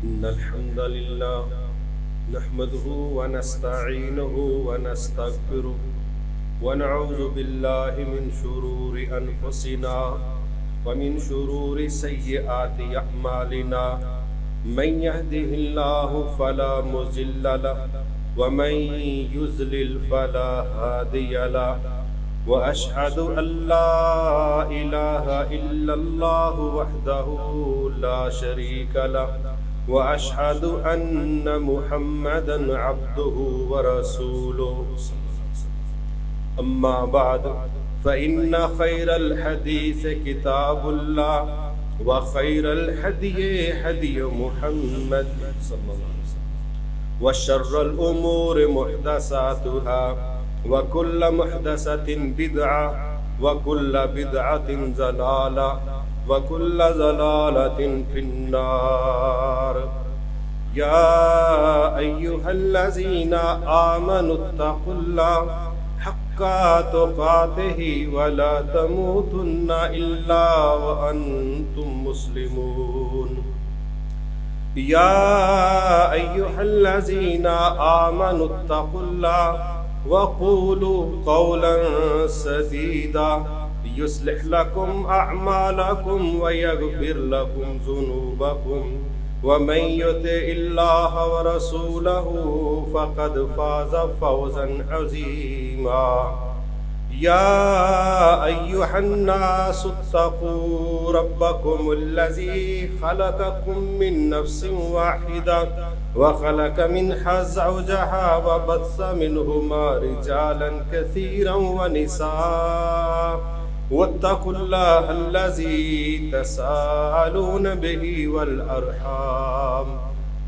إن الحمد لله نحمده ونستعينه ونستغفره ونعوذ بالله من شرور أنفسنا ومن شرور سيئات أعمالنا من يهده الله فلا مضل له ومن يضلل فلا هادي له وأشهد أن لا إله إلا الله وحده لا شريك له وأشهد أن محمدا عبده ورسوله أما بعد فإن خير الحديث كتاب الله وخير الهدي هدي محمد صلى الله عليه وسلم وشر الأمور محدثاتها وكل محدثة بدعة وكل بدعة ضلالة وكل ضلالة في النار يا أيها الذين آمنوا اتقوا الله حق تقاته ولا تموتن إلا وأنتم مسلمون يا أيها الذين آمنوا اتقوا الله وقولوا قولا سديدا يصلح لكم أعمالكم ويغفر لكم ذنوبكم ومن يطع الله ورسوله فقد فاز فوزا عظيما يا أيها الناس اتقوا ربكم الذي خلقكم من نفس واحدة وخلق منها زوجها وبث منهما رجالا كثيرا ونساء واتقوا الله الذي تساءلون به والأرحام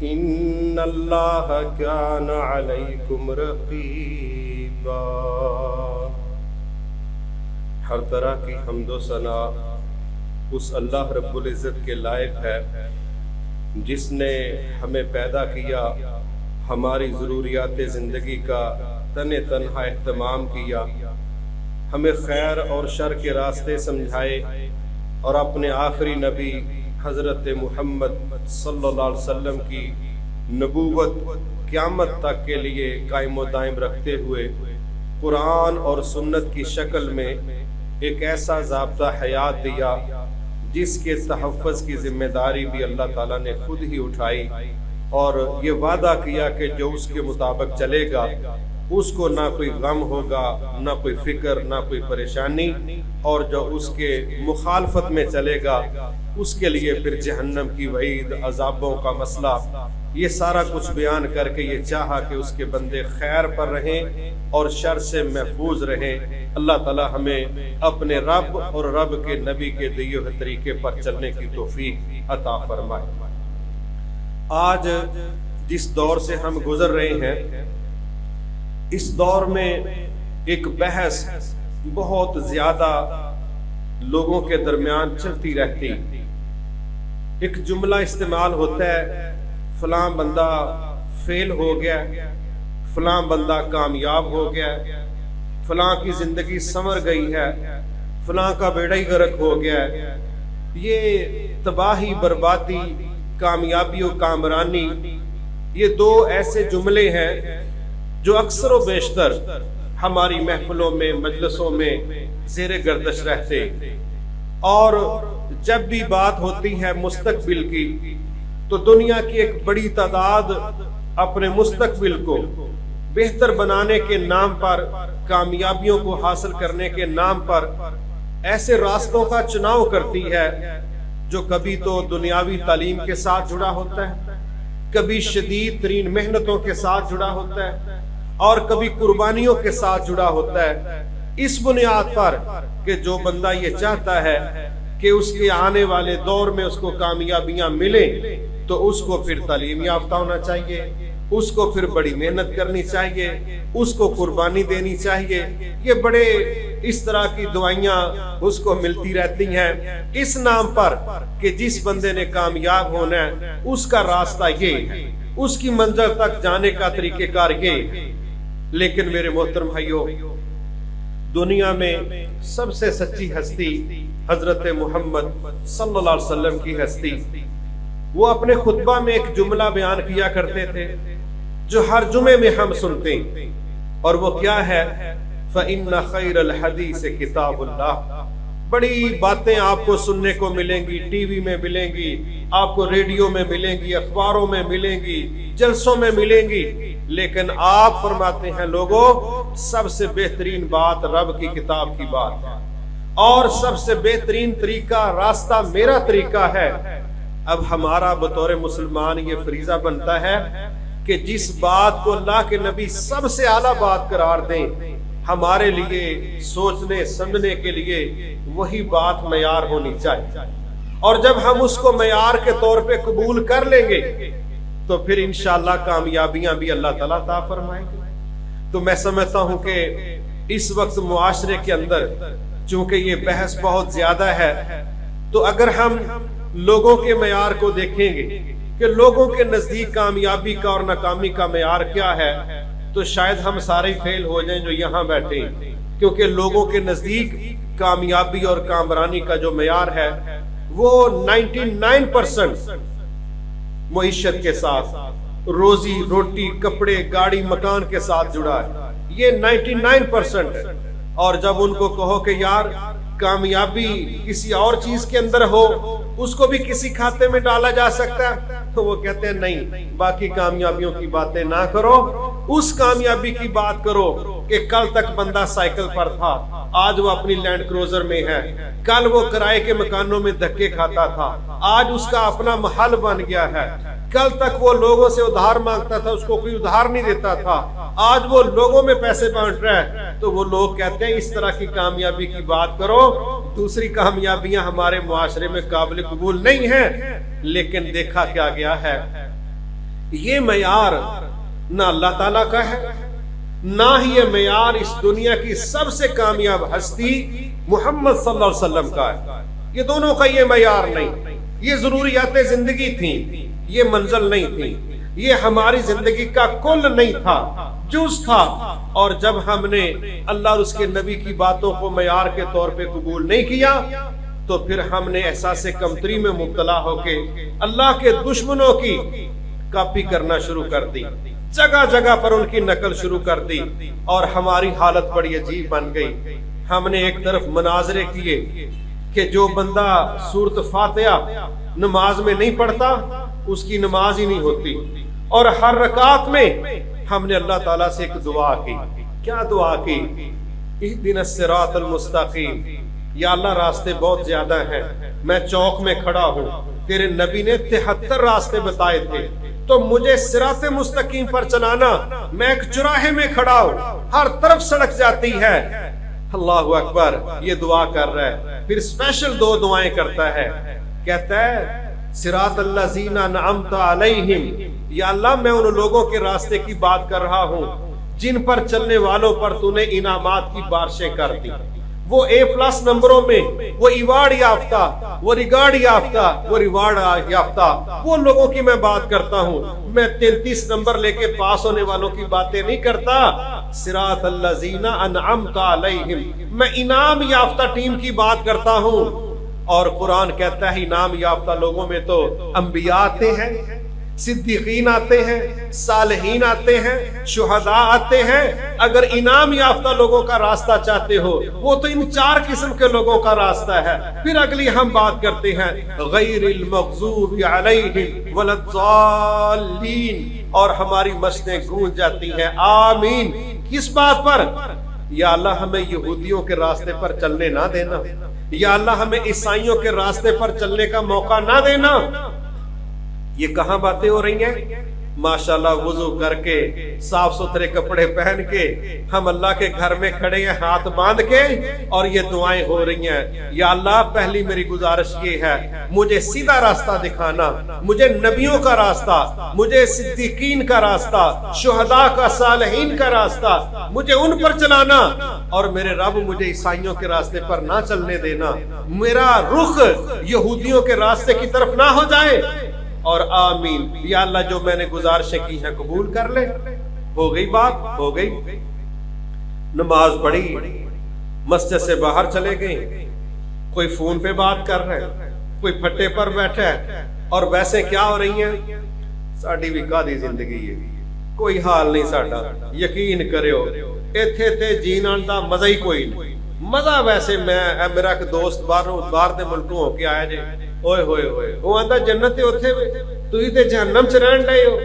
إن الله كان عليكم رقيبا. ہر طرح کی حمد و ثنا اس اللہ رب العزت کے لائق ہے جس نے ہمیں پیدا کیا، ہماری ضروریات زندگی کا تن تنہا اہتمام کیا، ہمیں خیر اور شر کے راستے سمجھائے اور اپنے آخری نبی حضرت محمد صلی اللہ علیہ وسلم کی نبوت قیامت تک کے لیے قائم و دائم رکھتے ہوئے قرآن اور سنت کی شکل میں ایک ایسا ضابطہ حیات دیا جس کے تحفظ کی ذمہ داری بھی اللہ تعالیٰ نے خود ہی اٹھائی اور یہ وعدہ کیا کہ جو اس کے مطابق چلے گا اس کو نہ کوئی غم ہوگا، نہ کوئی فکر، نہ کوئی پریشانی، اور جو اس کے مخالفت میں چلے گا اس کے لیے پھر جہنم کی وعید، عذابوں کا مسئلہ، یہ سارا کچھ بیان کر کے یہ چاہا کہ اس کے بندے خیر پر رہیں اور شر سے محفوظ رہیں. اللہ تعالی ہمیں اپنے رب اور رب کے نبی کے دیے ہوئے طریقے پر چلنے کی توفیق عطا فرمائے. آج جس دور سے ہم گزر رہے ہیں اس دور میں ایک بحث بہت زیادہ لوگوں کے درمیان چلتی رہتی. ایک جملہ استعمال ہوتا ہے، فلاں بندہ فیل ہو گیا، فلاں بندہ کامیاب ہو گیا، فلاں کی زندگی سنور گئی ہے، فلاں کا بیڑا ہی غرق ہو گیا. یہ تباہی، بربادی، کامیابی و کامرانی، یہ دو ایسے جملے ہیں جو اکثر و بیشتر ہماری محفلوں میں، مجلسوں میں زیر گردش رہتے. اور جب بھی بات ہوتی ہے مستقبل کی تو دنیا کی ایک بڑی تعداد اپنے مستقبل کو بہتر بنانے کے نام پر، کامیابیوں کو حاصل کرنے کے نام پر ایسے راستوں کا چناؤ کرتی ہے جو کبھی تو دنیاوی تعلیم کے ساتھ جڑا ہوتا ہے، کبھی شدید ترین محنتوں کے ساتھ جڑا ہوتا ہے اور کبھی قربانیوں کے ساتھ جڑا ہوتا ہے، اس بنیاد پر کہ جو بندہ یہ چاہتا ہے کہ اس کے آنے والے دور میں اس کو کامیابیاں ملیں تو اس کو پھر تعلیم یافتہ ہونا چاہیے، اس کو پھر بڑی محنت کرنی چاہیے، اس کو قربانی دینی چاہیے. یہ بڑے اس طرح کی دعائیاں اس کو ملتی رہتی ہیں اس نام پر کہ جس بندے نے کامیاب ہونا ہے اس کا راستہ یہ ہے، اس کی منزل تک جانے کا طریقہ کار یہ ہے. لیکن میرے محترم بھائیو، دنیا میں سب سے سچی ہستی حضرت محمد صلی اللہ علیہ وسلم کی ہستی، وہ اپنے خطبہ میں ایک جملہ بیان کیا کرتے تھے جو ہر جمعے میں ہم سنتے ہیں، اور وہ کیا ہے؟ فَإِنَّ خَيْرَ الْحَدِيثِ كِتَابُ اللَّهِ۔ بڑی باتیں آپ کو سننے کو ملیں گی، ٹی وی میں ملیں گی، آپ کو ریڈیو میں ملیں گی، اخباروں میں ملیں گی، جلسوں میں ملیں گی، لیکن آپ فرماتے ہیں لوگوں سب سے بہترین بات رب کی کتاب کی بات ہے، اور سب سے بہترین طریقہ راستہ میرا طریقہ ہے۔ اب ہمارا بطور مسلمان یہ فریضہ بنتا ہے کہ جس بات کو اللہ کے نبی سب سے اعلیٰ بات قرار دیں، ہمارے لیے سوچنے سمجھنے کے لیے وہی بات معیار ہونی چاہیے، اور جب ہم اس کو معیار کے طور پہ قبول کر لیں گے تو پھر انشاءاللہ کامیابیاں بھی اللہ تعالیٰ عطا فرمائیں گے۔ تو میں سمجھتا ہوں کہ اس وقت معاشرے کے اندر چونکہ یہ بحث بہت زیادہ ہے، تو اگر ہم لوگوں کے معیار کو دیکھیں گے کہ لوگوں کے نزدیک کامیابی کا اور ناکامی کا معیار کیا ہے، تو شاید ہم سارے فیل ہو جائیں جو یہاں بیٹھے ہیں، کیونکہ لوگوں کے نزدیک کامیابی اور کامرانی کا جو معیار ہے وہ 99% معیشت کے ساتھ، روزی روٹی کپڑے گاڑی مکان کے ساتھ جڑا ہے، یہ 99% ہے۔ اور جب ان کو کہو کہ یار کامیابی کسی اور چیز کے اندر ہو، اس کو بھی کسی کھاتے میں ڈالا جا سکتا ہے، تو وہ کہتے ہیں نہیں، باقی کامیابیوں کی باتیں نہ کرو، اس کامیابی کی بات کرو کہ کل تک بندہ سائیکل پر تھا، آج وہ اپنی لینڈ کروزر میں ہے، کل وہ کرائے کے مکانوں میں دھکے کھاتا تھا، آج اس کا اپنا محل بن گیا ہے، کل تک وہ لوگوں سے ادھار مانگتا تھا، اس کو کوئی ادھار نہیں دیتا تھا، آج وہ لوگوں میں پیسے بانٹ رہا ہے۔ تو وہ لوگ کہتے ہیں اس طرح کی کامیابی کی بات کرو، دوسری کامیابیاں ہمارے معاشرے میں قابل قبول نہیں ہیں۔ لیکن دیکھا کیا گیا ہے، یہ معیار نہ اللہ تعالیٰ کا ہے، نہ ہی یہ معیار اس دنیا کی سب سے کامیاب ہستی محمد صلی اللہ علیہ وسلم کا ہے۔ یہ دونوں کا یہ معیار نہیں، یہ ضروریات زندگی تھیں، یہ منزل نہیں تھی، یہ ہماری زندگی کا کل نہیں تھا، جز تھا۔ اور جب ہم نے اللہ اور اس کے نبی کی باتوں کو معیار کے طور پہ قبول نہیں کیا، تو پھر ہم نے احساس کمتری میں مبتلا ہو کے اللہ کے دشمنوں کی کاپی کرنا شروع کر دی، جگہ جگہ پر ان کی نقل شروع کر دی، اور ہماری حالت بڑی عجیب بن گئی۔ ہم نے ایک طرف مناظرے کیے کہ جو بندہ سورۃ فاتحہ نماز میں نہیں پڑھتا اس کی نماز ہی نہیں ہوتی، اور ہر رکعت میں ہم نے اللہ تعالیٰ سے ایک دعا کی۔ کیا دعا کی؟ اہدنا الصراط المستقیم، یا اللہ راستے بہت زیادہ ہیں، میں چوک میں کھڑا ہوں، تیرے نبی نے 73 راستے بتائے تھے، تو مجھے صراط مستقیم پر چلانا، میں ایک چوراہے میں کھڑا ہوں، ہر طرف سڑک جاتی ہے۔ اللہ اکبر، یہ دعا کر رہا ہے، پھر اسپیشل 2 دعائیں کرتا ہے، کہتا ہے صراط الذین انعمت علیہم، یا اللہ میں ان لوگوں کے راستے کی بات کر رہا ہوں جن پر چلنے والوں پر تو نے انعامات کی بارشیں کر دی، وہ A+ نمبروں میں، وہ ایوارڈ یافتہ، وہ ریگارڈ یافتہ، وہ ریوارڈ یافتہ، وہ لوگوں کی میں بات کرتا ہوں۔ میں 33 نمبر لے کے پاس ہونے والوں کی باتیں نہیں کرتا۔ صراط الذین انعمت علیہم، میں انعام یافتہ ٹیم کی بات کرتا ہوں۔ اور قرآن کہتا ہے انعام یافتہ لوگوں میں تو انبیاء آتے ہیں، صدیقین آتے ہیں، صالحین آتے ہیں، شہداء آتے ہیں۔ اگر انعام یافتہ لوگوں کا راستہ چاہتے ہو، وہ تو ان 4 قسم کے لوگوں کا راستہ ہے۔ پھر اگلی ہم بات کرتے ہیں غیر المغضوب علیہم ولا الضالین، اور ہماری مسجدیں گونج جاتی ہیں آمین۔ کس بات پر؟ یا اللہ ہمیں یہودیوں کے راستے پر چلنے نہ دینا، یا اللہ ہمیں عیسائیوں کے راستے پر چلنے کا موقع نہ دینا۔ یہ کہاں باتیں ہو رہی ہیں؟ ماشاءاللہ وضو کر کے صاف ستھرے کپڑے پہن کے ہم اللہ کے گھر میں کھڑے ہیں ہاتھ باندھ کے، اور یہ دعائیں ہو رہی ہیں، یا اللہ پہلی میری گزارش یہ ہے مجھے سیدھا راستہ دکھانا، مجھے نبیوں کا راستہ، مجھے صدیقین کا راستہ، شہداء کا، صالحین کا راستہ، مجھے ان پر چلانا، اور میرے رب مجھے عیسائیوں کے راستے پر نہ چلنے دینا، میرا رخ یہودیوں کے راستے کی طرف نہ ہو جائے۔ اور آمین۔ یا اللہ جو میں نے گزارشیں کی ہیں قبول کر لے۔ ہو گئی بات، ہو گئی۔ نماز پڑھی، مسجد سے باہر چلے گئے، کوئی فون پہ بات کر رہے ہیں، کوئی پھٹے پر بیٹھا ہے، اور ویسے کیا ہو رہی ہیں؟ ساڈی بھی کادی زندگی ہے، کوئی حال نہیں ساڈا، یقین کریو ایتھے تے جینان دا مزہ ہی کوئی نہیں۔ مزہ ویسے میرا ایک دوست باہر دے ملکوں ہو کے آیا جے، اوئے ہوئے ہوئے وہ آندا جنت تے اوتھے تسی تے جہنم چ رہن ڈے ہو۔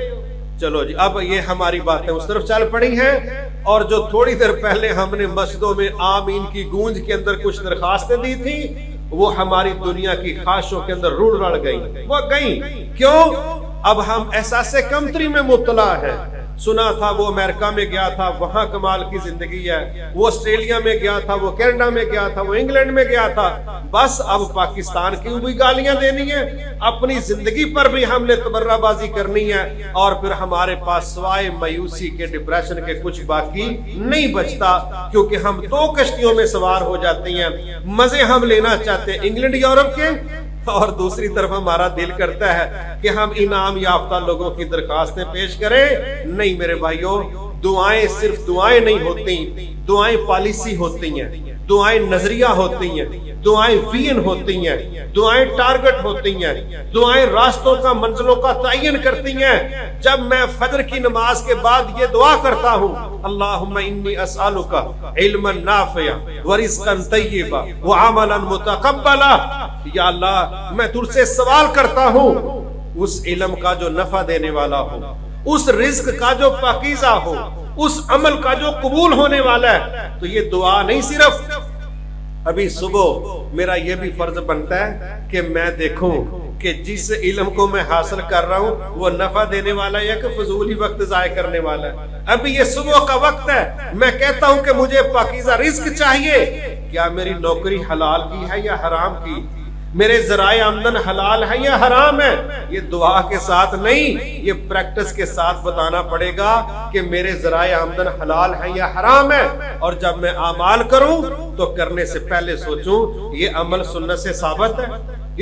چلو جی اب یہ ہماری باتیں اس طرف چل پڑی ہیں، اور جو تھوڑی دیر پہلے ہم نے مسجدوں میں آمین کی گونج کے اندر کچھ درخواستیں دی تھی، وہ ہماری دنیا کی خواہشوں کے اندر روڑ رڑ گئی، وہ گئی کیوں؟ اب ہم احساس کمتری میں مبتلا ہیں۔ سنا تھا وہ امریکہ میں گیا تھا، وہاں کمال کی زندگی ہے، وہ آسٹریلیا میں گیا تھا، وہ کینیڈا میں گیا تھا، وہ انگلینڈ میں گیا تھا، بس اب پاکستان کی بھی گالیاں دینی ہیں، اپنی زندگی پر بھی ہم نے تبرہ بازی کرنی ہے، اور پھر ہمارے پاس سوائے مایوسی کے ڈپریشن کے کچھ باقی نہیں بچتا، کیونکہ ہم دو کشتیوں میں سوار ہو جاتی ہیں۔ مزے ہم لینا چاہتے ہیں انگلینڈ یورپ کے، اور دوسری طرف ہمارا دل کرتا ہے کہ ہم انعام یافتہ لوگوں کی درخواستیں پیش کریں۔ نہیں میرے بھائیوں، دعائیں صرف دعائیں نہیں ہوتی، دعائیں پالیسی ہوتی ہیں، دعائیں نظریہ ہوتی ہیں، دعائیں ویژن ہوتی ہیں، دعائیں ٹارگٹ ہوتی ہیں، دعائیں راستوں کا منزلوں کا تعین کرتی ہیں۔ جب میں فجر کی نماز کے بعد یہ دعا کرتا ہوں، اللہم انی اسألک علما نافعا ورزقا طیبا وعملا متقبلا، یا اللہ میں تجھ سے سوال کرتا ہوں اس علم کا جو نفع دینے والا ہو، اس رزق کا جو پاکیزہ ہو، اس عمل کا جو قبول ہونے والا ہے۔ تو یہ دعا نہیں صرف، ابھی صبح میرا یہ بھی فرض بنتا ہے کہ میں دیکھوں کہ جس علم کو میں حاصل کر رہا ہوں وہ نفع دینے والا ہے یا کہ فضولی وقت ضائع کرنے والا ہے۔ ابھی یہ صبح کا وقت ہے، میں کہتا ہوں کہ مجھے پاکیزہ رزق چاہیے، کیا میری نوکری حلال کی ہے یا حرام کی؟ میرے ذرائع آمدن حلال ہے یا حرام ہے؟ یہ دعا کے ساتھ نہیں، یہ پریکٹس کے ساتھ بتانا پڑے گا کہ میرے ذرائع آمدن حلال ہے یا حرام ہے۔ اور جب میں اعمال کروں تو کرنے سے پہلے سوچوں یہ عمل سنت سے ثابت ہے،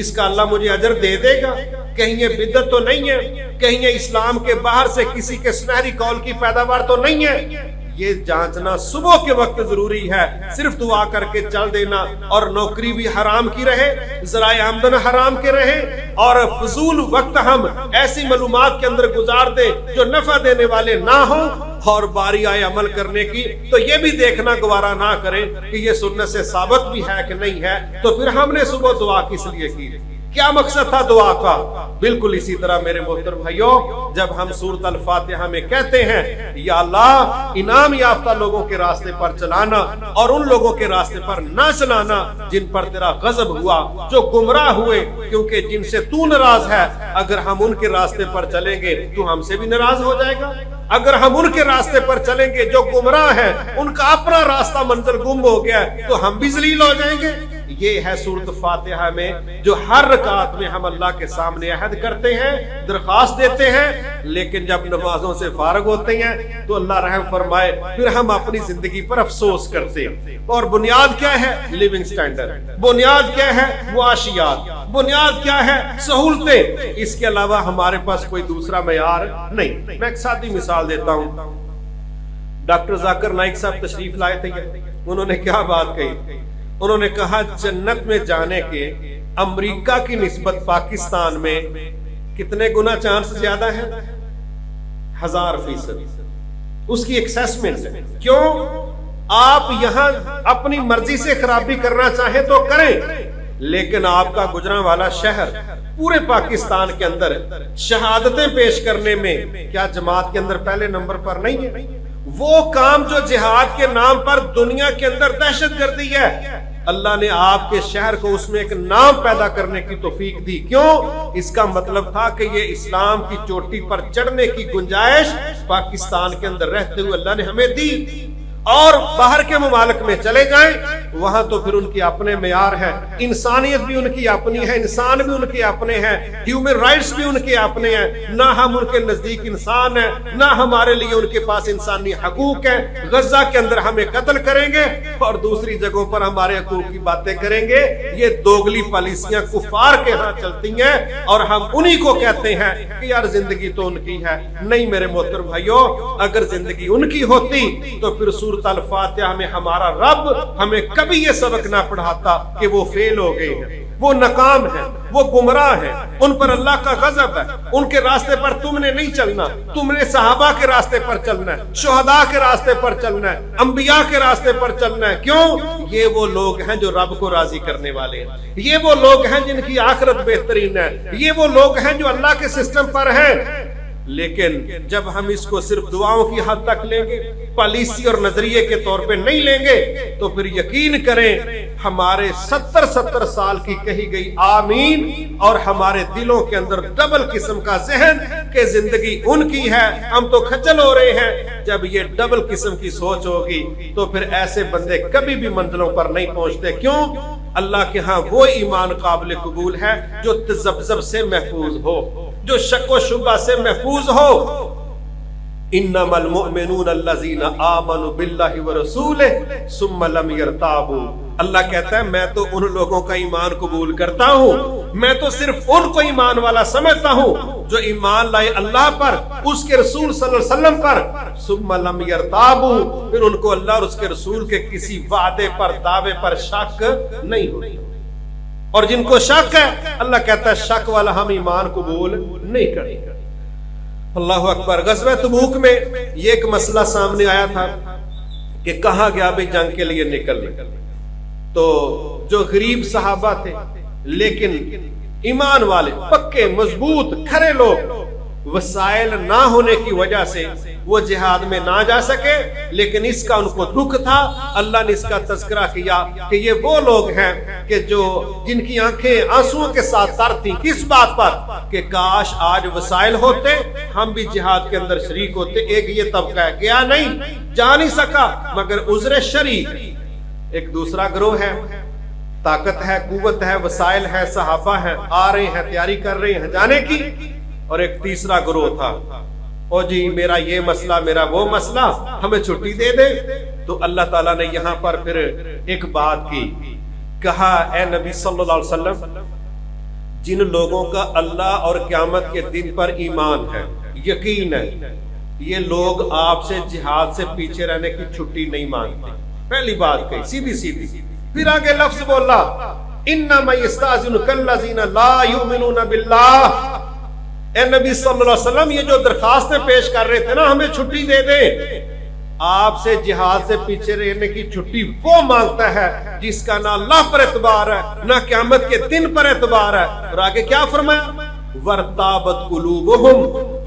اس کا اللہ مجھے اجر دے دے گا، کہیں یہ بدعت تو نہیں ہے، کہیں یہ اسلام کے باہر سے کسی کے سنہری قول کی پیداوار تو نہیں ہے۔ یہ جانچنا صبح کے وقت ضروری ہے، صرف دعا کر کے چل دینا اور نوکری بھی حرام کی رہے، ذرائع آمدن حرام کے رہے، اور فضول وقت ہم ایسی معلومات کے اندر گزار دیں جو نفع دینے والے نہ ہوں، اور باری آئے عمل کرنے کی تو یہ بھی دیکھنا گوارا نہ کریں کہ یہ سنت سے ثابت بھی ہے کہ نہیں ہے، تو پھر ہم نے صبح دعا کس لیے کی؟ کیا مقصد تھا دعا کا؟ بالکل اسی طرح میرے محترم بھائیوں، جب ہم سورۃ الفاتحہ میں کہتے ہیں یا اللہ انعام یافتہ لوگوں کے راستے پر چلانا اور ان لوگوں کے راستے پر نہ چلانا جن پر تیرا غضب ہوا، جو گمراہ ہوئے، کیونکہ جن سے تو ناراض ہے، اگر ہم ان کے راستے پر چلیں گے تو ہم سے بھی ناراض ہو جائے گا۔ اگر ہم ان کے راستے پر چلیں گے جو گمراہ ہیں، ان کا اپنا راستہ منزل گم ہو گیا ہے، تو ہم بھی ذلیل ہو جائیں گے۔ یہ ہے سورۃ فاتحہ میں جو ہر رکعت میں ہم اللہ کے سامنے عہد کرتے ہیں، درخواست دیتے ہیں، لیکن جب نمازوں سے فارغ ہوتے ہیں تو اللہ رحم فرمائے پھر ہم اپنی زندگی پر افسوس کرتے ہیں۔ اور بنیاد کیا ہے؟ Living standard. بنیاد کیا ہے؟ معاشیات۔ بنیاد کیا ہے؟ سہولتیں۔ اس کے علاوہ ہمارے پاس کوئی دوسرا معیار نہیں۔ میں ایک سادی مثال دیتا ہوں۔ ڈاکٹر ذاکر نائک صاحب تشریف لائے تھے، انہوں نے کیا بات کہی؟ انہوں نے کہا جنت میں جانے کے امریکہ کی نسبت پاکستان میں کتنے گنا چانس زیادہ ہے؟ 1000%۔ اس کی ایکسیسمنٹ ہے۔ کیوں؟ آپ یہاں اپنی مرضی سے خرابی کرنا چاہیں تو کریں، لیکن آپ کا گجراں والا شہر پورے پاکستان کے اندر شہادتیں پیش کرنے میں کیا جماعت کے اندر پہلے نمبر پر نہیں ہے؟ وہ کام جو جہاد کے نام پر دنیا کے اندر دہشت گردی ہے، اللہ نے آپ کے شہر کو اس میں ایک نام پیدا کرنے کی توفیق دی۔ کیوں؟ اس کا مطلب تھا کہ یہ اسلام کی چوٹی پر چڑھنے کی گنجائش پاکستان کے اندر رہتے ہوئے اللہ نے ہمیں دی۔ اور باہر کے ممالک میں چلے جائیں، وہاں تو پھر ان کی اپنے معیار ہیں، انسانیت بھی ان کی اپنی ہے، انسان بھی ان کے اپنے ہیں، ہیومن رائٹس بھی ان کے اپنے ہیں۔ نہ ہم ان کے نزدیک انسان ہیں، نہ ہمارے لیے ان کے پاس انسانی حقوق ہیں۔ غزہ کے اندر ہمیں قتل کریں گے اور دوسری جگہوں پر ہمارے حقوق کی باتیں کریں گے۔ یہ دوگلی پالیسیاں کفار کے ہاں چلتی ہیں، اور ہم انہی کو کہتے ہیں کہ یار زندگی تو ان کی ہے۔ نہیں میرے محترم بھائیوں، اگر زندگی ان کی ہوتی تو پھر سورۃ الفاتحہ میں ہمارا رب ہمیں کبھی یہ سبق نہ پڑھاتا کہ وہ فیل ہو گئے ہیں۔ وہ ناکام ہیں، وہ گمراہ ہیں، ان پر اللہ کا غضب ہے، ان کے راستے پر تم نے نہیں چلنا، تم نے صحابہ کے راستے پر چلنا ہے، شہداء کے راستے پر چلنا ہے، انبیاء کے راستے پر چلنا ہے۔ کیوں؟ یہ وہ لوگ ہیں جو رب کو راضی کرنے والے ہیں، یہ وہ لوگ ہیں جن کی آخرت بہترین ہے، یہ وہ لوگ ہیں جو اللہ کے سسٹم پر ہیں۔ لیکن جب ہم اس کو صرف دعاؤں کی حد تک لیں گے، پالیسی اور نظریے کے طور پہ نہیں لیں گے، تو پھر یقین کریں ہمارے 70 سال کی کہی گئی آمین اور ہمارے دلوں کے اندر ڈبل قسم کا ذہن کہ زندگی ان کی ہے، ہم تو کھچل ہو رہے ہیں۔ جب یہ ڈبل قسم کی سوچ ہوگی تو پھر ایسے بندے کبھی بھی منزلوں پر نہیں پہنچتے۔ کیوں؟ اللہ کے ہاں وہ ایمان قابل قبول ہے جو تذبذب سے محفوظ ہو، جو شک و شبہ سے محفوظ ہو۔ انما المؤمنون الذین آمنوا باللہ ورسولہ ثم لم یرتابوا۔ اللہ کہتا ہے میں تو ان لوگوں کا ایمان قبول کرتا ہوں، میں تو صرف ان کو ایمان والا سمجھتا ہوں جو ایمان لائے اللہ پر، اس کے رسول صلی اللہ علیہ وسلم پر، ثم لم یرتابوا، پھر ان کو اللہ اور اس کے رسول کے کسی وعدے پر، دعوے پر شک نہیں ہوتی۔ اور جن کو شک ہے اللہ کہتا ہے شک والا ہم ایمان قبول نہیں کریں گے۔ اللہ اکبر۔ غزوہ تبوک میں یہ ایک مسئلہ سامنے آیا تھا کہ کہا گیا بھی جنگ کے لیے نکلنے، تو جو غریب صحابہ تھے لیکن ایمان والے، پکے مضبوط کھڑے لوگ، وسائل نہ ہونے کی وجہ سے وہ جہاد میں نہ جا سکے، لیکن اس کا ان کو دکھ تھا۔ اللہ نے اس کا تذکرہ کیا کہ یہ وہ لوگ ہیں کہ جن کی آنکھیں آنسوؤں کے ساتھ تر تھیں، کس بات پر کہ کاش آج وسائل ہوتے، ہم بھی جہاد کے اندر شریک ہوتے۔ ایک یہ طبقہ ہے گیا نہیں، جا نہیں سکا مگر عذر شرعی۔ ایک دوسرا گروہ ہے، طاقت ہے، قوت ہے، وسائل ہے، صحابہ ہیں، آ رہے ہیں، تیاری کر رہے ہیں جانے کی۔ اور ایک تیسرا گروہ تھا، او جی میرا یہ مسئلہ، میرا وہ مسئلہ، ہمیں چھٹی دے دے۔ تو اللہ تعالیٰ نے یہاں پر پھر ایک بات کی، کہا اے نبی صلی اللہ علیہ وسلم، جن لوگوں کا اللہ اور قیامت کے دن پر ایمان ہے، یقین ہے، یہ لوگ آپ سے جہاد سے پیچھے رہنے کی چھٹی نہیں مانگتے۔ پہلی بات کہی سیدھی سیدھی، پھر آگے لفظ بولا انما یستاذنک الذین لا یؤمنون باللہ۔ اے نبی صلی اللہ علیہ وسلم یہ جو درخواستیں پیش کر رہے تھے نا ہمیں چھٹی دے دیں، آپ سے جہاد سے پیچھے رہنے کی چھٹی وہ مانگتا ہے جس کا نہ اللہ پر اعتبار ہے نہ قیامت کے دن پر اعتبار ہے۔ اور آگے کیا فرمایا؟ وَارْتَابَتْ قُلُوبُهُمْ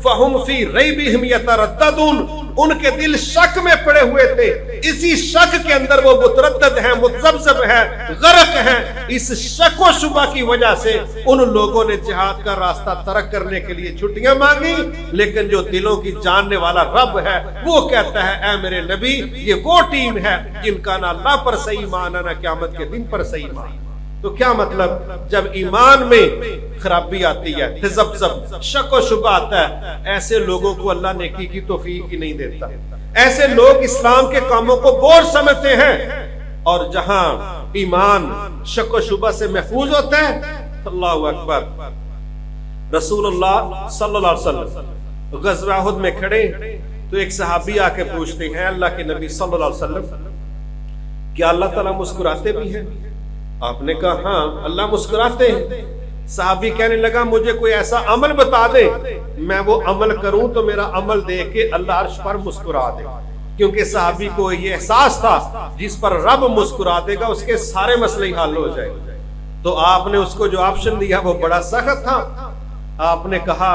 فَهُمْ فِي رَيْبِهِمْ يَتَرَدَّدُونَ۔ ان کے دل شک میں پڑے ہوئے تھے، اسی شک کے اندر وہ متردد ہیں، متذبذب ہیں، غرق ہیں۔ اس شک و شبہ کی وجہ سے ان لوگوں نے جہاد کا راستہ ترک کرنے کے لیے چھٹیاں مانگی، لیکن جو دلوں کی جاننے والا رب ہے وہ کہتا ہے اے میرے نبی یہ وہ ٹیم ہے جن کا نہ اللہ پر صحیح ایمان ہے نہ قیامت کے دن پر صحیح ایمان۔ تو کیا مطلب؟ جب ایمان میں خرابی آتی ہے، تذبذب، شک و شبہ آتا ہے، ایسے لوگوں کو اللہ نیکی کی توفیق ہی نہیں دیتا۔ ایسے لوگ اسلام کے کاموں کو بوجھ سمجھتے ہیں، اور جہاں ایمان شک و شبہ سے محفوظ ہوتا ہے، اللہ اکبر۔ رسول اللہ صلی اللہ علیہ وسلم غزوہ احد میں کھڑے تو ایک صحابی آ کے پوچھتے ہیں اللہ کے نبی صلی اللہ علیہ وسلم کیا اللہ تعالیٰ مسکراتے بھی ہیں؟ آپ نے کہا ہاں اللہ مسکراتے ہیں۔ صحابی کہنے لگا مجھے کوئی ایسا عمل بتا دے میں وہ عمل کروں تو میرا عمل دیکھ کے اللہ عرش پر مسکرا دے، کیونکہ صحابی کو یہ احساس تھا جس پر رب مسکرا دے گا اس کے سارے مسئلے حل ہو جائیں گے۔ تو آپ نے اس کو جو آپشن دیا وہ بڑا سخت تھا۔ آپ نے کہا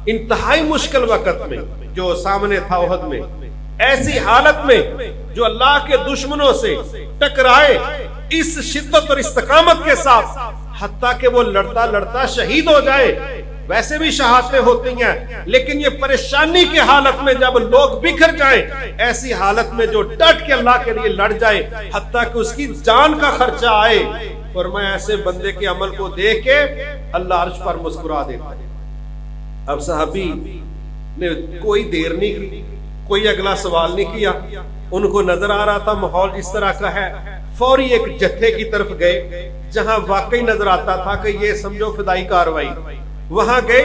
انتہائی مشکل وقت میں جو سامنے تھا احد میں، ایسی حالت میں جو اللہ کے دشمنوں سے ٹکرائے اس شدت اور استقامت کے ساتھ، حتیٰ کہ وہ لڑتا لڑتا شہید ہو جائے، ویسے بھی شہادتیں ہوتی ہیں، لیکن یہ پریشانی کے حالت میں جب لوگ بکھر جائیں، ایسی حالت میں جو ڈٹ کے اللہ کے لیے لڑ جائے حتیٰ کہ اس کی جان کا خرچہ آئے، فرمایا ایسے بندے کے عمل کو دیکھ کے اللہ عرش پر مسکرا دیتا ہے۔ اب صحابی نے کوئی دیر نہیں کی، کوئی اگلا سوال نہیں کیا، ان کو نظر آ رہا تھا ماحول جس طرح کا ہے، فوری ایک جتھے کی طرف گئے جہاں واقعی نظر آتا تھا کہ یہ سمجھو فدائی کاروائی، وہاں گئے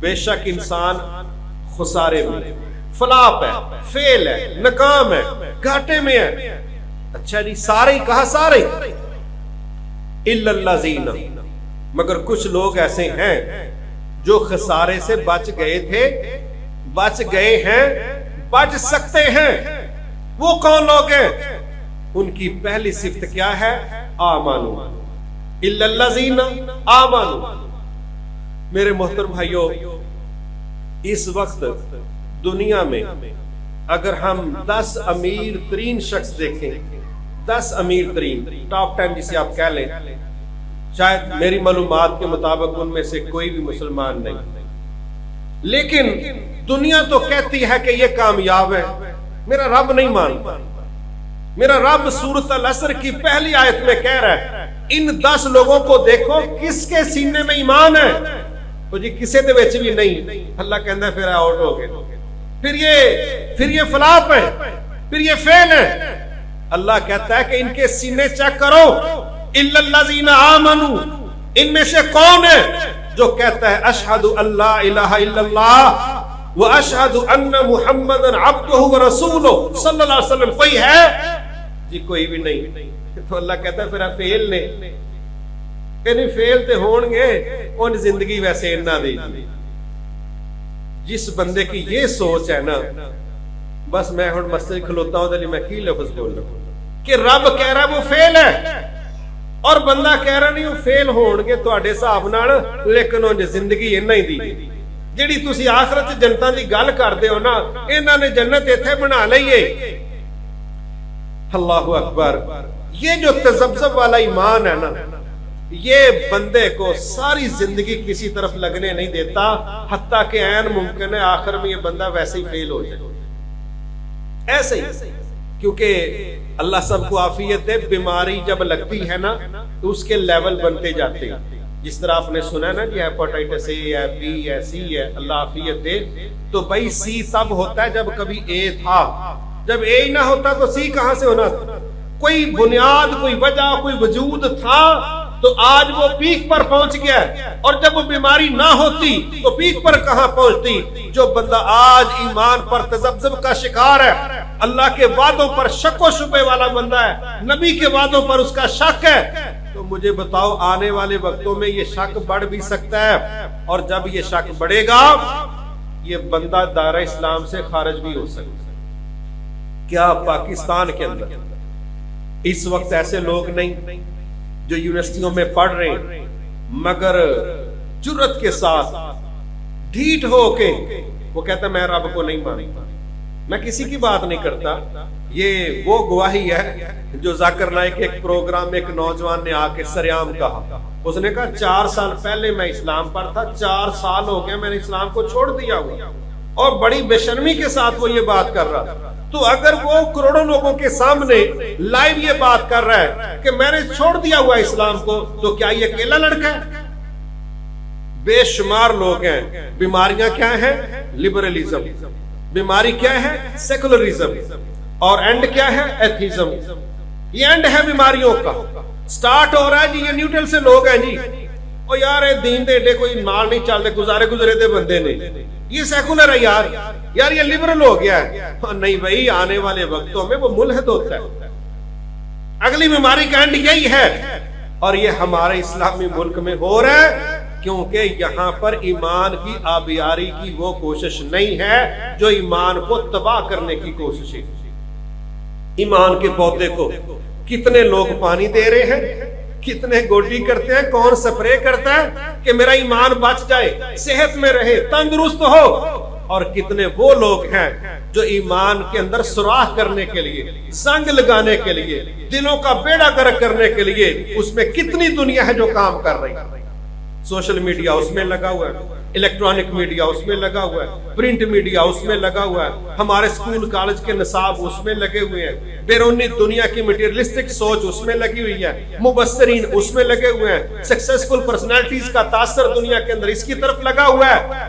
بے شک انسان خسارے میں، فلاپ ہے، فیل ہے، ناکام ہے، گھاٹے میں ہے. اچھا جی، سارے ہی کہا سارے، الا الذین، مگر کچھ لوگ ایسے ہیں جو خسارے سے بچ گئے تھے، بچ گئے ہیں، بچ سکتے ہیں. وہ کون لوگ ہیں؟ ان کی پہلی صفت کیا ہے؟ آمنو، الا الذین آمنو. میرے محترم بھائیو، اس وقت دنیا میں اگر ہم 10 امیر ترین شخص دیکھیں، 10 امیر ترین، ٹاپ 10 جسے آپ کہہ لیں، شاید میری معلومات کے مطابق ان میں سے کوئی بھی مسلمان نہیں، لیکن دنیا تو کہتی ہے کہ یہ کامیاب ہے. میرا رب نہیں مانتا. میرا رب سورۃ العصر کی پہلی آیت میں کہہ رہا ہے ان 10 لوگوں کو دیکھو کس کے سینے میں ایمان ہے. تو جی کسے دے وچ بھی نہیں. اللہ کہندا ہے پھر آؤٹ ہو گئے، پھر یہ فلاپ ہے، پھر یہ فیل ہے. اللہ کہتا ہے کہ ان کے سینے چیک کرو، الا الذین آمنو. ان میں سے کون ہے جو کہتا ہے اشہد ان لا الہ الا اللہ واشہد ان محمدًا عبدہ ورسولہ صلی اللہ علیہ وسلم؟ کوئی ہے؟ جی کوئی بھی نہیں. تو اللہ کہتا ہے پھر فیل نے کہ نہیں، فیل تے ہون گے، ان زندگی ویسے نہ دی. جس بندے کی یہ سوچ ہے نا، بس میں ہن مسجد کھلوتا ہوں دلی میں کی لفظ بول رہا ہوں کہ رب کہہ رہا ہے وہ فیل ہے، اور بندہ کہہ رہا نہیں وہ فیل ہون گے تواڈے حساب نال، لیکن انہیں زندگی انہاں ہی دی. جیڑی تسی آخرت جنتاں دی گل کردے ہو نا، انہاں نے جنت ایتھے بنا لئی ہے. اللہ اکبر. یہ جو تذبذب والا ایمان ہے نا، یہ بندے کو ساری زندگی کسی طرف لگنے نہیں دیتا، حتیٰ کہ عین ممکن ہے آخر میں یہ بندہ ویسے ہی فیل ہو جائے. ایسے ہی، کیونکہ اللہ سب کو عافیت دے. بیماری جب لگتی ہے نا تو اس کے لیول بنتے جاتے ہیں. جس طرح آپ نے سنا نا کہ ہیپاٹائٹس اے ہے، بی ہے، سی ہے، اللہ عافیت دے. تو بھائی سی تب ہوتا ہے جب کبھی اے تھا. جب اے ہی نہ ہوتا تو سی کہاں سے ہونا؟ کوئی بنیاد، کوئی وجہ، کوئی وجود تھا تو آج وہ پیک پر پہنچ گیا. اور جب وہ بیماری نہ ہوتی تو پیک پر کہاں پہنچتی؟ جو بندہ آج ایمان پر تذبذب کا شکار ہے، اللہ کے وعدوں پر شک و شبہ والا بندہ ہے، نبی کے وعدوں پر اس کا شک ہے، تو مجھے بتاؤ آنے والے وقتوں میں یہ شک بڑھ بھی سکتا ہے. اور جب یہ شک بڑھے گا یہ بندہ دائرہ اسلام سے خارج بھی ہو سکتا ہے. کیا پاکستان کے اندر اس وقت ایسے لوگ نہیں جو یونیورسٹیوں میں پڑھ رہے ہیں مگر جرت کے ساتھ ڈھیٹ ہو کے وہ کہتا ہے میں رب کو نہیں مانتا؟ میں کسی کی بات نہیں کرتا. یہ وہ گواہی ہے جو ذاکر نائک کے ایک پروگرام میں ایک نوجوان نے آ کے سریام کہا. اس نے کہا 4 سال پہلے میں اسلام پر تھا، 4 سال ہو گئے میں نے اسلام کو چھوڑ دیا ہوا. اور بڑی بے شرمی کے ساتھ وہ یہ بات کر رہا. تو اگر وہ کروڑوں لوگوں کے سامنے لائیو یہ بات کر رہا ہے کہ میں نے چھوڑ دیا ہوا اسلام کو، تو کیا یہ اکیلا لڑکا ہے؟ بے شمار لوگ ہیں. بیماریاں کیا ہیں؟ لبرلزم. بیماری کیا ہے؟ سیکولرزم. اور اینڈ کیا ہے؟ ایتھیزم. یہ اینڈ ہے بیماریوں کا. سٹارٹ ہو رہا ہے جی یہ نیوٹرل سے لوگ ہیں جی، او یار دین دے ایڈے کوئی مال نہیں چلتے، گزارے دے بندے نے، یہ سیکولر ہے یار یہ لبرل ہو گیا ہے. نہیں بھائی، آنے والے وقتوں میں وہ ملحد ہوتا ہے. اگلی بیماری کا اینڈ یہی ہے. اور یہ ہمارے اسلامی ملک میں ہو رہا ہے کیونکہ یہاں پر ایمان کی آبیاری کی وہ کوشش نہیں ہے جو ایمان کو تباہ کرنے کی کوشش ہے. ایمان کے پودے کو کتنے لوگ پانی دے رہے ہیں، کتنے گوڈی کرتے ہیں، کون سپرے کرتا ہے کہ میرا ایمان بچ جائے، صحت میں رہے، تندرست ہو. اور کتنے وہ لوگ ہیں جو ایمان کے اندر سوراخ کرنے کے لیے، زنگ لگانے کے لیے، دلوں کا بیڑا گرک کرنے کے لیے، اس میں کتنی دنیا ہے جو کام کر رہی ہے. سوشل میڈیا اس میں لگا ہوا ہے، الیکٹرانک میڈیا اس میں لگا ہوا ہے، پرنٹ میڈیا اس میں لگا ہوا ہے، ہمارے سکول کالج کے نصاب اس میں لگے ہوئے ہیں، بیرونی دنیا کی مٹیریلسٹک سوچ اس میں لگی ہوئی ہے، مبصرین اس میں لگے ہوئے ہیں، سکسیسفل پرسنالٹیز کا تاثر دنیا کے اندر اس کی طرف لگا ہوا ہے.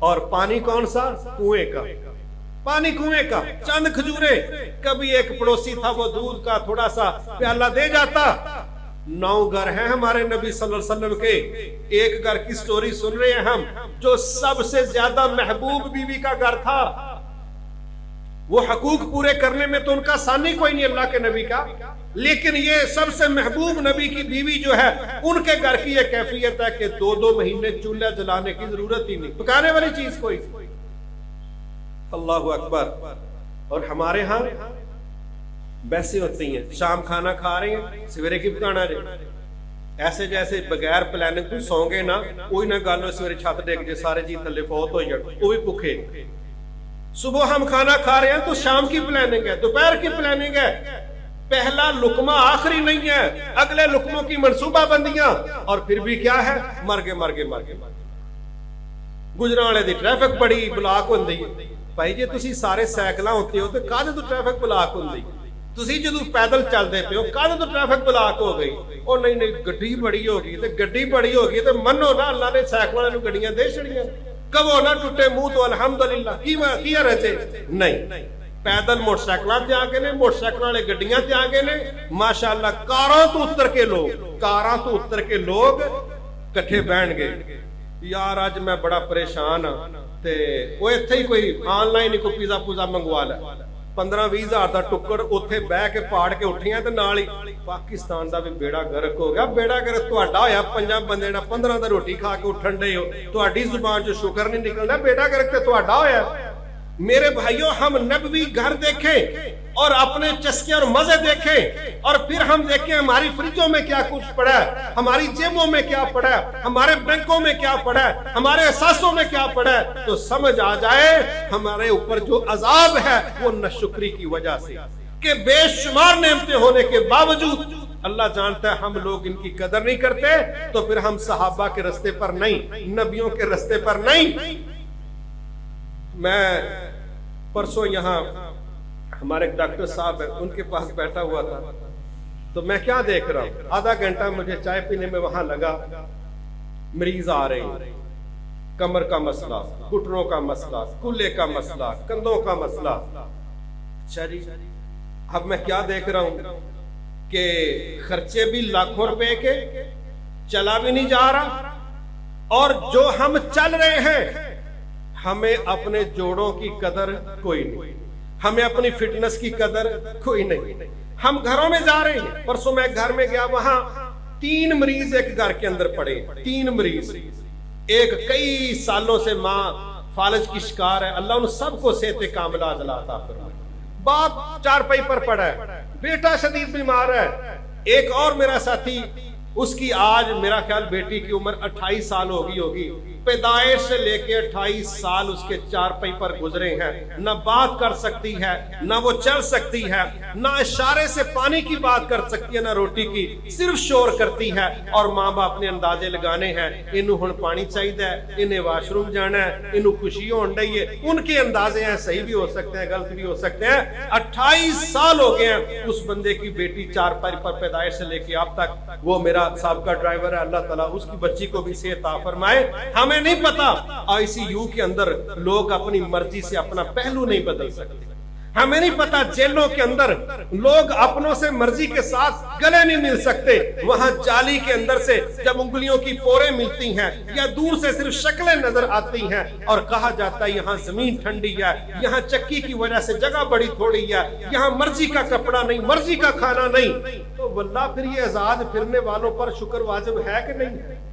اور پانی کون سا؟ کنویں کا پانی، کنویں کا، چند کھجورے. کبھی ایک پڑوسی تھا وہ دودھ کا تھوڑا سا پیالہ دے جاتا. 9 گھر ہیں ہمارے نبی صلی اللہ علیہ وسلم کے، ایک گھر کی سٹوری سن رہے ہیں ہم جو سب سے زیادہ محبوب بیوی کا گھر تھا. وہ حقوق پورے کرنے میں تو ان کا ثانی کوئی نہیں اللہ کے نبی کا، لیکن یہ سب سے محبوب نبی کی بیوی جو ہے ان کے گھر کی یہ کیفیت ہے کہ 2 مہینے چولہا جلانے کی ضرورت ہی نہیں، پکانے والی چیز کوئی. اللہ اکبر. اور ہمارے ہاں ویسے ہوتی ہیں، شام کھانا کھا رہے ہیں، سویرے کی پکانا رہے، ایسے جیسے بغیر پلاننگ تو سو گے نا، کوئی نہ گالو سویرے چھت ڈگ جے سارے جی تھلے فوت ہو جائے، وہ بھی بھوکے. صبح ہم کھانا کھا رہے ہیں تو شام کی پلاننگ ہے، دوپہر کی پلاننگ ہے، پہلا لقمہ آخری نہیں ہے، اگلے لقموں کی منصوبہ بندیاں. اور پھر بھی کیا ہے؟ مرگے گجرانلے دی ٹریفک بڑی بلاک ہوندی. بھائی جی تسی سارے سائیکلاں ہوتے ہو تو کدے تو ٹریفک بلاک ہوندی؟ تسی جدو پیدل چلتے پے ہو کدے تو ٹریفک بلاک ہو گئی؟ او نہیں گڈی بڑی ہو گئی، تے گڈی بڑی ہو گئی تے منو نا اللہ نے سائیکل والے نوں گڈیاں دے چھڑیاں. کبو نہ ٹوٹے منہ تو الحمدللہ کی رچے نہیں. پیدل موٹر سائیکلاں تے آ گئے نے، موٹر سائیکل والے گڈیاں تے آ گئے نے، ماشاءاللہ کاراں تو اتر کے لوگ کٹھے بیٹھ گئے. یار اج میں بڑا پریشان ہاں تے وہ ایتھے ہی کوئی آن لائن ہی کوئی پیزا پوزا منگوا لے، 15-20 ہزار دا ٹکڑ اوتھے بہ کے پاڑ کے اٹھیاں تے نال ہی پاکستان دا بھی بیڑا گرک ہو گیا. بیڑا گرک تہاڈا ہویا 5 بندے دا 15 دا روٹی کھا کے اٹھن ڈے ہو، تہاڈی زبان چ شکر نہیں نکلدا، بیڑا گرک تے تہاڈا ہویا. میرے بھائیوں ہم نبوی گھر دیکھیں اور اپنے چسکے اور مزے دیکھیں، اور پھر ہم دیکھیں ہماری فریجوں میں کیا کچھ پڑا ہے، ہماری جیبوں میں کیا پڑا ہے، ہمارے بینکوں میں کیا پڑا ہے، ہمارے احساسوں میں کیا پڑا ہے، تو سمجھ آ جائے ہمارے اوپر جو عذاب ہے وہ ناشکری کی وجہ سے، کہ بے شمار نعمتیں ہونے کے باوجود اللہ جانتا ہے ہم لوگ ان کی قدر نہیں کرتے. تو پھر ہم صحابہ کے رستے پر نہیں، نبیوں کے رستے پر نہیں. میں پرسوں یہاں ہمارے ڈاکٹر صاحب ہیں ان کے پاس بیٹھا ہوا تھا تو میں کیا دیکھ رہا ہوں، آدھا گھنٹہ مجھے چائے پینے میں وہاں لگا. مریض آ رہے ہیں، کمر کا مسئلہ، گھٹنوں کا مسئلہ، کولے کا مسئلہ، کندھوں کا مسئلہ. اچھا جی، اب میں کیا دیکھ رہا ہوں کہ خرچے بھی لاکھوں روپے کے، چلا بھی نہیں جا رہا، اور جو ہم چل رہے ہیں ہمیں اپنے جوڑوں کی قدر کوئی نہیں، ہمیں اپنی فٹنس کی قدر کوئی نہیں. ہم گھروں میں جا رہے ہیں. پرسوں میں گھر میں گیا، وہاں 3 مریض ایک گھر کے اندر پڑے، 3 مریض. ایک کئی سالوں سے ماں فالج کی شکار ہے، اللہ ان سب کو صحت کاملہ عطا فرمائے. باپ چارپائی پر پڑا ہے، بیٹا شدید بیمار ہے. ایک اور میرا ساتھی، اس کی آج میرا خیال بیٹی کی عمر 28 سال ہوگی، پیدائش سے لے کے 28 سال اس کے چارپائی پر گزرے ہیں. نہ بات کر سکتی ہے، نہ وہ چل سکتی ہے، نہ اشارے سے پانی کی بات کر سکتی ہے، نہ روٹی کی، صرف شور کرتی ہے. اور ماں باپ نے اندازے لگانے ہیں، انہوں ہن پانی چاہیے، انہیں واش روم جانا ہے، انہوں خوشی ہون رہی ہے. ان کے اندازے ہیں، صحیح بھی ہو سکتے ہیں، غلط بھی ہو سکتے ہیں. 28 سال ہو گئے ہیں اس بندے کی بیٹی چارپائی پر پیدائش سے لے کے اب تک. وہ میرا سابقہ ڈرائیور ہے، اللہ تعالیٰ اس کی بچی کو بھی صحت عطا فرمائے. ہمیں نہیں پتا ICU کے اندر لوگ اپنی مرضی سے اپنا پہلو نہیں بدل سکتے. ہمیں نہیں پتا جیلوں کے اندر لوگ اپنوں سے مرضی کے ساتھ گلے نہیں مل سکتے. وہاں جالی کے اندر سے جب انگلیوں کی پوریں ملتی ہیں یا دور سے صرف شکلیں نظر آتی ہیں اور کہا جاتا ہے یہاں زمین ٹھنڈی ہے، یہاں چکی کی وجہ سے جگہ بڑی تھوڑی ہے، یہاں مرضی کا کپڑا نہیں، مرضی کا کھانا نہیں، تو واللہ پھر یہ آزاد پھرنے والوں پر شکر واجب ہے کہ نہیں؟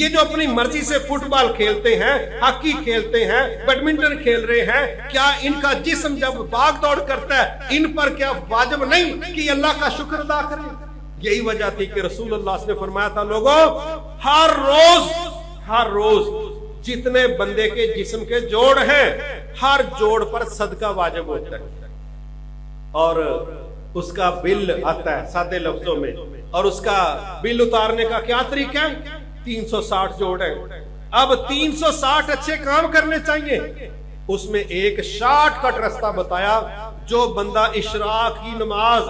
یہ جو اپنی مرضی سے فٹ بال کھیلتے ہیں، ہاکی کھیلتے ہیں، بیڈمنٹن کھیل رہے ہیں، کیا ان کا جسم جب بھاگ دوڑ کرتا ہے ان پر کیا واجب نہیں کہ اللہ کا شکر ادا کریں؟ یہی وجہ تھی کہ رسول اللہ نے فرمایا تھا لوگوں ہر روز جتنے بندے کے جسم کے جوڑ ہیں ہر جوڑ پر صدقہ واجب ہوتا ہے، اور اس کا بل آتا ہے سادے لفظوں میں، اور اس کا بل اتارنے کا کیا طریقہ ہے؟ 360 جوڑ ہیں. اب 360 اچھے کام کرنے چاہیے، اس میں ایک شارٹ کٹ راستہ بتایا. جو بندہ اشراق کی نماز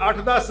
8-10,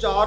4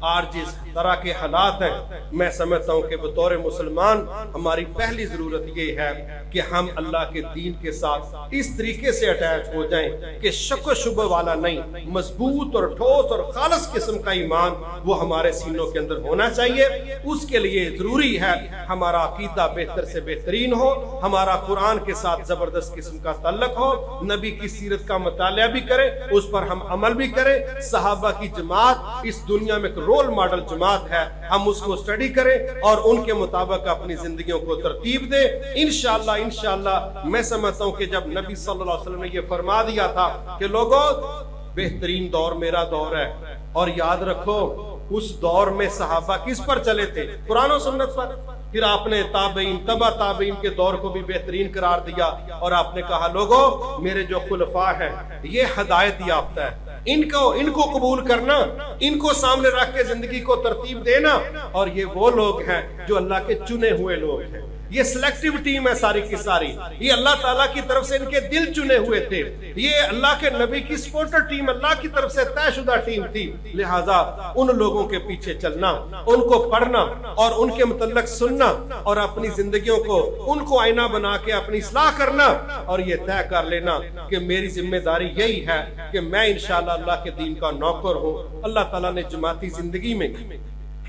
آج جس طرح کے حالات ہیں، میں سمجھتا ہوں کہ بطور مسلمان ہماری پہلی ضرورت یہ ہے کہ ہم اللہ کے دین کے ساتھ اس طریقے سے اٹیچ ہو جائیں کہ شک و شبہ والا نہیں، مضبوط اور ٹھوس اور خالص قسم کا ایمان وہ ہمارے سینوں کے اندر ہونا چاہیے۔ اس کے لیے ضروری ہے ہمارا عقیدہ بہتر سے بہترین ہو، ہمارا قرآن کے ساتھ زبردست قسم کا تعلق ہو، نبی کی سیرت کا مطالعہ بھی کریں، اس پر ہم عمل بھی کریں۔ صحابہ کی جماعت اس دنیا میں ایک رول ماڈل جماعت ہے، ہم اس کو سٹڈی کریں اور ان کے مطابق اپنی زندگیوں کو ترتیب دیں۔ انشاءاللہ میں سمجھتا ہوں کہ جب نبی صلی اللہ علیہ وسلم نے یہ فرما دیا تھا کہ لوگوں بہترین دور میرا دور ہے، اور یاد رکھو اس دور میں صحابہ کس پر چلے تھے؟ قرآن و سنت پر۔ پھر آپ نے تابعین، تبع تابعین کے دور کو بھی بہترین قرار دیا، اور آپ نے کہا لوگوں میرے جو خلفاء ہیں یہ ہدایت یافتہ ہے، ان کو قبول کرنا، ان کو سامنے رکھ کے زندگی کو ترتیب دینا، اور یہ وہ لوگ ہیں جو اللہ کے چنے ہوئے لوگ ہیں۔ یہ سلیکٹیو ٹیم ہے ساری کی ساری، یہ اللہ تعالیٰ کی طرف سے ان کے دل چنے ہوئے تھے، یہ اللہ کے نبی کی سپورٹر ٹیم، اللہ کی طرف سے طے شدہ ٹیم تھی۔ لہٰذا ان لوگوں کے پیچھے چلنا، ان کو پڑھنا اور ان کے متعلق سننا، اور اپنی زندگیوں کو ان کو آئینہ بنا کے اپنی اصلاح کرنا، اور یہ طے کر لینا کہ میری ذمہ داری یہی ہے کہ میں انشاءاللہ اللہ کے دین کا نوکر ہوں۔ اللہ تعالیٰ نے جماعتی زندگی میں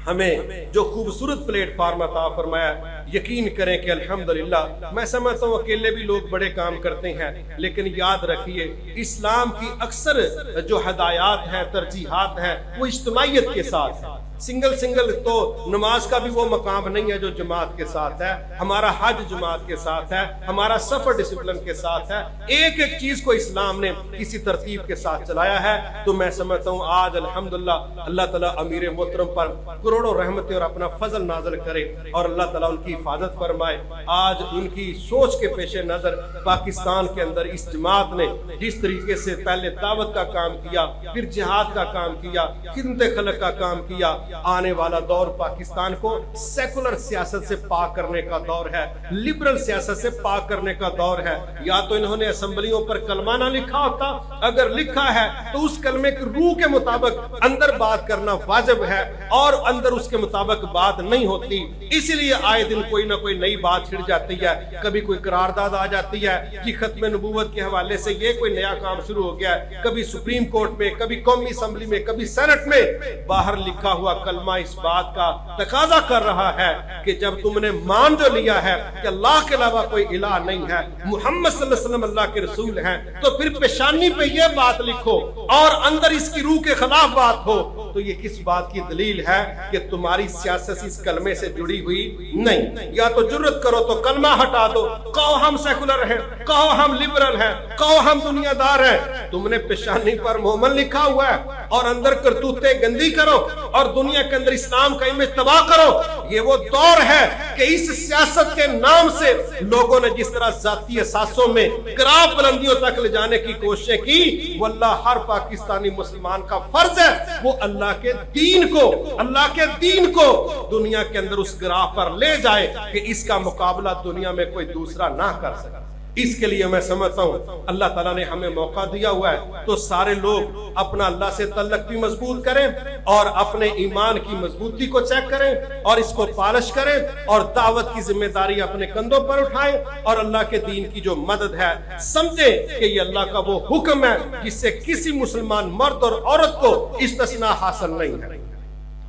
ہمیں جو خوبصورت پلیٹ فارم عطا فرمایا، یقین کریں کہ الحمدللہ میں سمجھتا ہوں اکیلے بھی لوگ بڑے کام کرتے ہیں، لیکن یاد رکھیے اسلام کی اکثر جو ہدایات ہیں، ترجیحات ہیں، وہ اجتماعیت کے ساتھ ہیں۔ سنگل تو نماز کا بھی وہ مقام نہیں ہے جو جماعت کے ساتھ ہے، ہمارا حج جماعت کے ساتھ ہے، ہمارا سفر ڈسپلن کے ساتھ ہے، ایک ایک چیز کو اسلام نے کسی ترتیب کے ساتھ چلایا ہے۔ تو میں سمجھتا ہوں آج الحمدللہ اللہ تعالیٰ امیر محترم پر کروڑوں رحمتیں اور اپنا فضل نازل کرے، اور اللہ تعالیٰ ان کی حفاظت فرمائے۔ آج ان کی سوچ کے پیش نظر پاکستان کے اندر اس جماعت نے جس طریقے سے پہلے دعوت کا کام کیا، پھر جہاد کا کام کیا، خدمت خلق کا کام کیا، آنے والا دور پاکستان کو سیکولر سیاست سے پاک کرنے کا دور ہے، لبرل سیاست سے پاک کرنے کا دور ہے۔ یا تو انہوں نے اسمبلیوں پر کلمہ نہ لکھا ہوتا، اگر لکھا ہے تو اس کلمے کی روح کے مطابق اندر بات کرنا واجب ہے، اور اندر اس کے مطابق بات نہیں ہوتی۔ اسی لیے آئے دن کوئی نہ کوئی نئی بات چھڑ جاتی ہے، کبھی کوئی قرارداد آ جاتی ہے کہ ختم نبوت کے حوالے سے یہ کوئی نیا کام شروع ہو گیا ہے، کبھی سپریم کورٹ میں، کبھی قومی اسمبلی میں، کبھی سینٹ میں۔ باہر لکھا ہوا کلمہ اس بات کا تقاضا کر رہا ہے کہ جب تم نے مان جو لیا ہے کہ اللہ کے علاوہ کوئی الہ نہیں ہے، محمد صلی اللہ علیہ وسلم اللہ کے رسول ہیں، تو پھر پیشانی پہ یہ بات لکھو اور اندر اس کی روح کے خلاف بات ہو، تو یہ کس بات کی دلیل ہے کہ تمہاری سیاست اس کلمے سے جڑی ہوئی نہیں۔ یا تو جرت کرو تو کلمہ ہٹا دو، کہو ہم سیکولر ہیں، کہو ہم لبرل ہیں، کہو ہم دنیا دار ہیں۔ تم نے پیشانی پر مومن لکھا ہوا ہے اور اندر کرتوتیں گندی کرو اور دنیا کے اندر اسلام کا امیج تباہ کرو۔ یہ وہ دور ہے کہ اس سیاست کے نام سے لوگوں نے جس طرح ذاتی احساسوں میں گراف بلندیوں تک لے جانے کی کوششیں کی، واللہ ہر پاکستانی مسلمان کا فرض ہے وہ اللہ کے دین کو دنیا کے اندر اس گراف پر لے جائے کہ اس کا مقابلہ دنیا میں کوئی دوسرا نہ کر سکے۔ اس کے لیے میں سمجھتا ہوں اللہ تعالیٰ نے ہمیں موقع دیا ہوا ہے تو سارے لوگ اپنا اللہ سے تعلق بھی مضبوط کریں اور اپنے ایمان کی مضبوطی کو چیک کریں اور اس کو پالش کریں اور دعوت کی ذمہ داری اپنے کندھوں پر اٹھائیں اور اللہ کے دین کی جو مدد ہے سمجھیں کہ یہ اللہ کا وہ حکم ہے جس سے کسی مسلمان مرد اور عورت کو استثناء حاصل نہیں ہے۔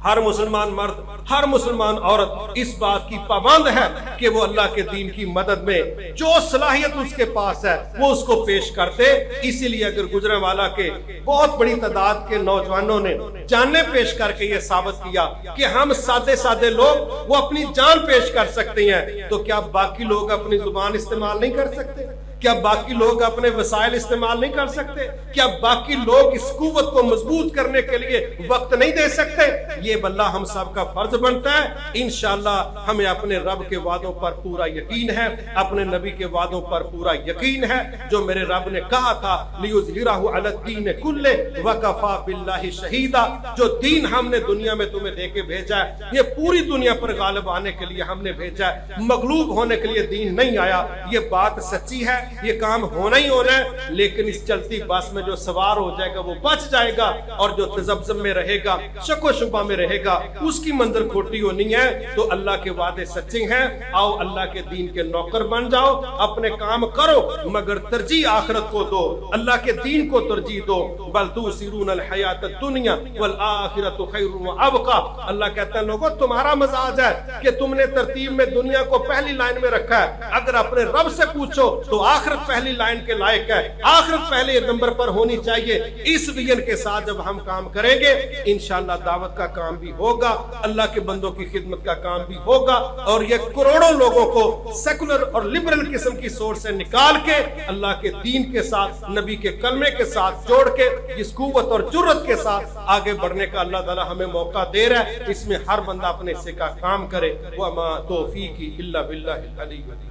ہر مسلمان مرد، ہر مسلمان عورت اس بات کی پابند ہے کہ وہ اللہ کے دین کی مدد میں جو صلاحیت اس کے پاس ہے وہ اس کو پیش کرتے۔ اسی لیے اگر گجرانوالہ کے بہت بڑی تعداد کے نوجوانوں نے جانیں پیش کر کے یہ ثابت کیا کہ ہم سادے لوگ وہ اپنی جان پیش کر سکتے ہیں، تو کیا باقی لوگ اپنی زبان استعمال نہیں کر سکتے؟ کیا باقی لوگ اپنے وسائل استعمال نہیں کر سکتے؟ کیا باقی لوگ اس قوت کو مضبوط کرنے کے لیے وقت نہیں دے سکتے؟ یہ واللہ ہم سب کا فرض بنتا ہے۔ انشاءاللہ ہمیں اپنے رب کے وعدوں پر پورا یقین ہے، اپنے نبی کے وعدوں پر پورا یقین ہے۔ جو میرے رب نے کہا تھا لِيُظْهِرَهُ عَلَى الدِّينِ كُلِّهِ وَكَفَى بِاللَّهِ شَهِيدًا، جو دین ہم نے دنیا میں تمہیں دے کے بھیجا ہے یہ پوری دنیا پر غالب آنے کے لیے ہم نے بھیجا ہے، مغلوب ہونے کے لیے دین نہیں آیا۔ یہ بات سچی ہے یہ کام ہونا ہی ہونا ہے، لیکن اس چلتی بس میں جو سوار ہو جائے گا وہ بچ جائے گا، اور جو تذبذب میں رہے گا، شک و شبہ میں رہے گا، اس کی منظر کھوٹی ہونی ہے۔ تو اللہ کے وعدے سچے ہیں، آؤ اللہ کے دین کے نوکر بن جاؤ، اپنے کام کرو مگر ترجیح آخرت کو دو، اللہ کے دین کو ترجیح دو۔ بل تؤثرون الحیات الدنیا والآخرۃ خیر وابقی۔ اللہ کہتا ہے لوگوں تمہارا مزاج ہے کہ تم نے ترتیب میں دنیا کو پہلی لائن میں رکھا ہے، اگر اپنے رب سے پوچھو تو آخرت پہلی لائن کے لائق ہے، آخرت پہلے نمبر پر ہونی چاہیے۔ اس ویژن کے ساتھ جب ہم کام کریں گے انشاءاللہ دعوت کا کام بھی ہوگا، اللہ کے بندوں کی خدمت کا کام بھی ہوگا، اور یہ کروڑوں لوگوں کو سیکولر اور لبرل قسم کی سوچ سے نکال کے اللہ کے دین کے ساتھ، نبی کے کلمے کے ساتھ جوڑ کے جس قوت اور جرت کے ساتھ آگے بڑھنے کا اللہ تعالی ہمیں موقع دے رہا ہے، اس میں ہر بندہ اپنے حصے کا کام کرے۔ وَمَا تَوْفِيقِي إِلَّا بِاللَّهِ الْعَلِيِّ الْعَظِيمِ۔